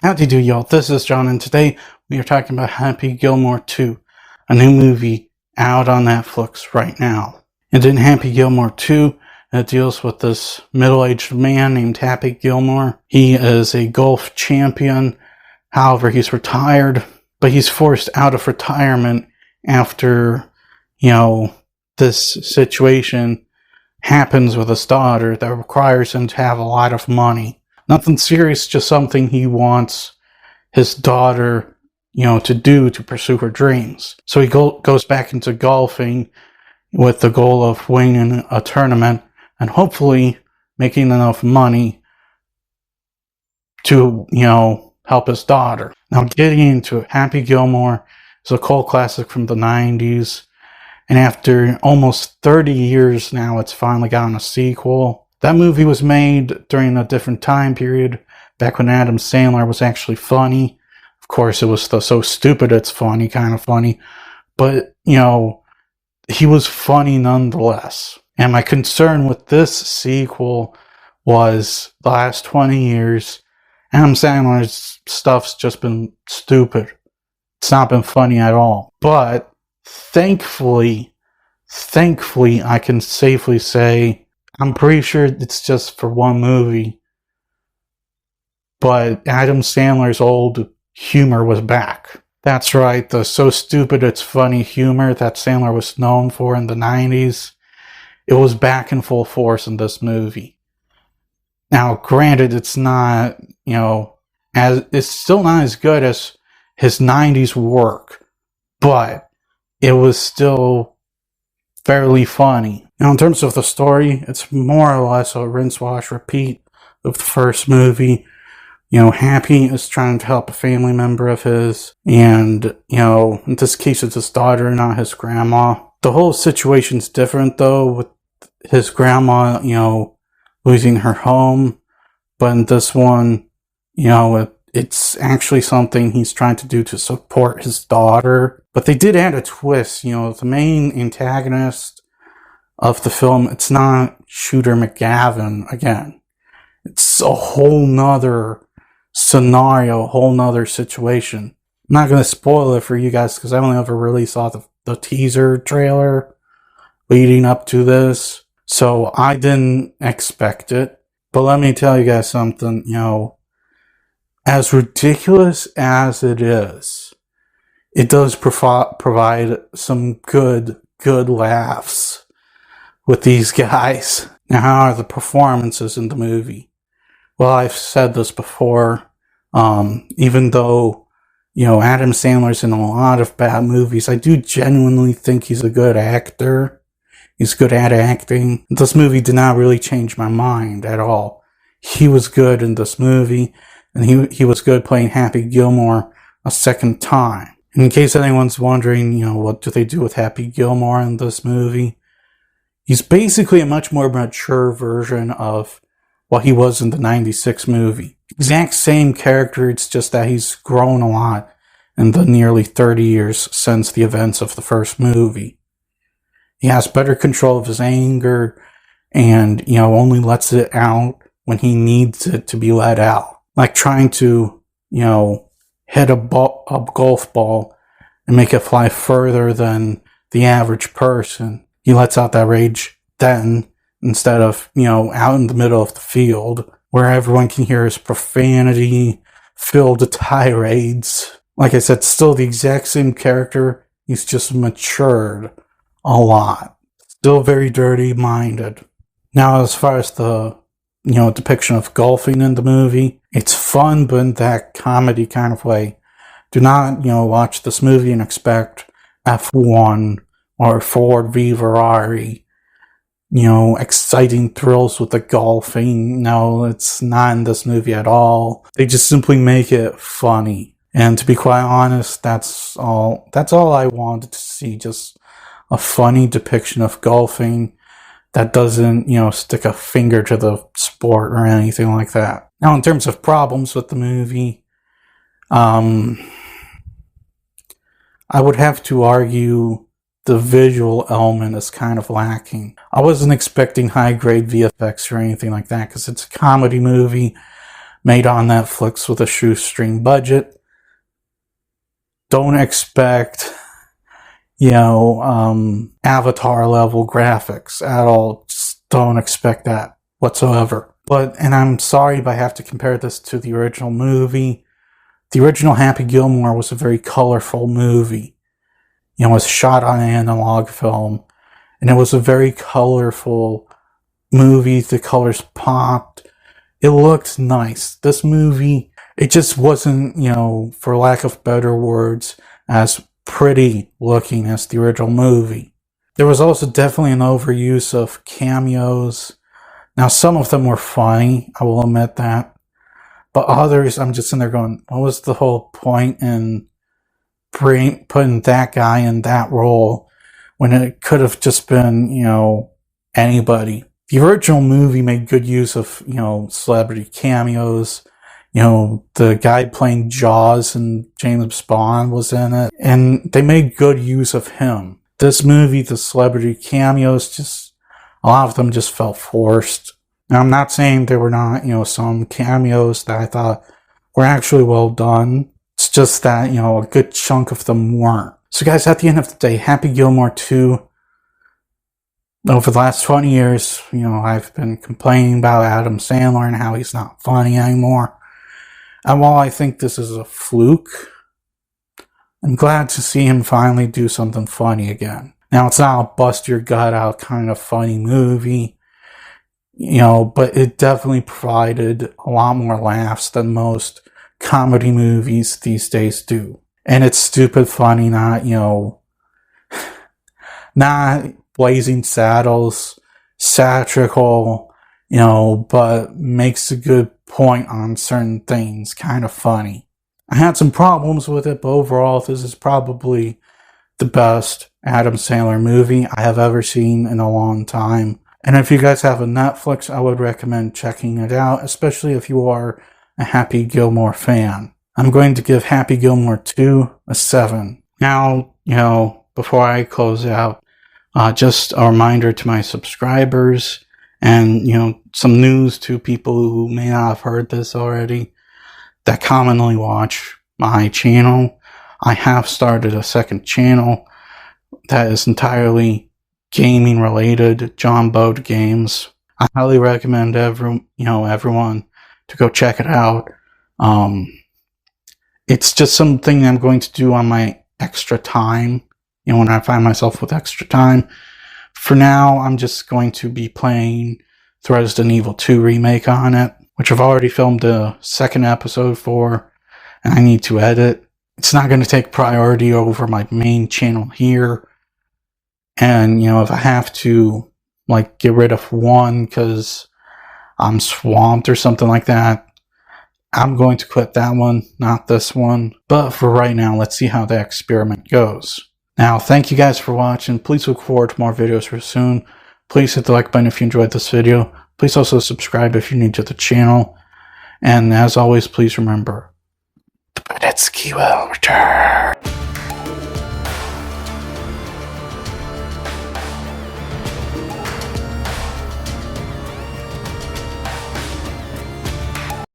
Howdy do y'all, this is John, and today we are talking about Happy Gilmore 2, a new movie out on Netflix right now. And in Happy Gilmore 2, it deals with this middle-aged man named Happy Gilmore. He is a golf champion, however he's retired, but he's forced out of retirement after, this situation happens with his daughter that requires him to have a lot of money. Nothing serious, just something he wants his daughter, to do to pursue her dreams. So he goes back into golfing with the goal of winning a tournament and hopefully making enough money to, help his daughter. Now, getting into it, Happy Gilmore is a cult classic from the 90s. And after almost 30 years now, it's finally gotten a sequel. That movie was made during a different time period, back when Adam Sandler was actually funny. Of course, it was the so stupid it's funny kind of funny. But, he was funny nonetheless. And my concern with this sequel was the last 20 years, Adam Sandler's stuff's just been stupid. It's not been funny at all. But thankfully, I can safely say, I'm pretty sure it's just for one movie, but Adam Sandler's old humor was back. That's right, the so stupid it's funny humor that Sandler was known for in the 90s, it was back in full force in this movie. Now, granted, it's not, it's still not as good as his 90s work, but it was still fairly funny. Now, in terms of the story, it's more or less a rinse, wash, repeat of the first movie. Happy is trying to help a family member of his, and, in this case, it's his daughter, not his grandma. The whole situation's different, though, with his grandma, losing her home, but in this one, it's actually something he's trying to do to support his daughter. But they did add a twist, the main antagonist of the film, it's not Shooter McGavin again. It's a whole nother scenario, a whole nother situation. I'm not going to spoil it for you guys because I only ever really saw the teaser trailer leading up to this. So I didn't expect it. But let me tell you guys something, as ridiculous as it is, it does provide some good laughs with these guys. Now, how are the performances in the movie? Well, I've said this before, even though, Adam Sandler's in a lot of bad movies, I do genuinely think he's a good actor. He's good at acting. This movie did not really change my mind at all. He was good in this movie, and he was good playing Happy Gilmore a second time. In case anyone's wondering, what do they do with Happy Gilmore in this movie? He's basically a much more mature version of what he was in the 96 movie. Exact same character, it's just that he's grown a lot in the nearly 30 years since the events of the first movie. He has better control of his anger and, only lets it out when he needs it to be let out. Like trying to, hit a golf ball and make it fly further than the average person. He lets out that rage then, instead of, out in the middle of the field, where everyone can hear his profanity-filled tirades. Like I said, still the exact same character, he's just matured a lot. Still very dirty-minded. Now, as far as the, depiction of golfing in the movie, it's fun, but in that comedy kind of way. Do not, watch this movie and expect F1 or Ford v Ferrari, exciting thrills with the golfing. No, it's not in this movie at all. They just simply make it funny. And to be quite honest, that's all I wanted to see. Just a funny depiction of golfing that doesn't, stick a finger to the sport or anything like that. Now, in terms of problems with the movie, I would have to argue the visual element is kind of lacking. I wasn't expecting high-grade VFX or anything like that because it's a comedy movie, made on Netflix with a shoestring budget. Don't expect, Avatar level graphics at all. Just don't expect that whatsoever. And I'm sorry, but I have to compare this to the original movie. The original Happy Gilmore was a very colorful movie. It was shot on analog film, and it was a very colorful movie. The colors popped. It looked nice. This movie, it just wasn't, for lack of better words, as pretty looking as the original movie. There was also definitely an overuse of cameos. Now, some of them were funny, I will admit that. But others, I'm just in there going, what was the whole point in putting that guy in that role when it could have just been, anybody? The original movie made good use of, celebrity cameos. The guy playing Jaws and James Bond was in it, and they made good use of him. This movie, the celebrity cameos, a lot of them just felt forced. Now, I'm not saying there were not, some cameos that I thought were actually well done. It's just that, a good chunk of them weren't. So guys, at the end of the day, Happy Gilmore 2, over the last 20 years, I've been complaining about Adam Sandler and how he's not funny anymore. And while I think this is a fluke, I'm glad to see him finally do something funny again. Now, it's not a bust your gut out kind of funny movie, but it definitely provided a lot more laughs than most comedy movies these days do. And it's stupid funny, not Blazing Saddles, satirical, but makes a good point on certain things, kind of funny. I had some problems with it, but overall, this is probably the best Adam Sandler movie I have ever seen in a long time. And if you guys have a Netflix, I would recommend checking it out, especially if you are a Happy Gilmore fan. I'm going to give Happy Gilmore 2 a 7. Now, before I close out, just a reminder to my subscribers and, some news to people who may not have heard this already that commonly watch my channel. I have started a second channel that is entirely gaming related, John Bode Games. I highly recommend everyone to go check it out. It's just something I'm going to do on my extra time, when I find myself with extra time. For now, I'm just going to be playing the Resident Evil 2 remake on it, which I've already filmed a second episode for, and I need to edit. It's not going to take priority over my main channel here. And, if I have to, get rid of one because I'm swamped or something like that, I'm going to quit that one, not this one. But for right now, let's see how the experiment goes. Now, thank you guys for watching. Please look forward to more videos real soon. Please hit the like button if you enjoyed this video. Please also subscribe if you're new to the channel. And as always, please remember, the Badetsky will return.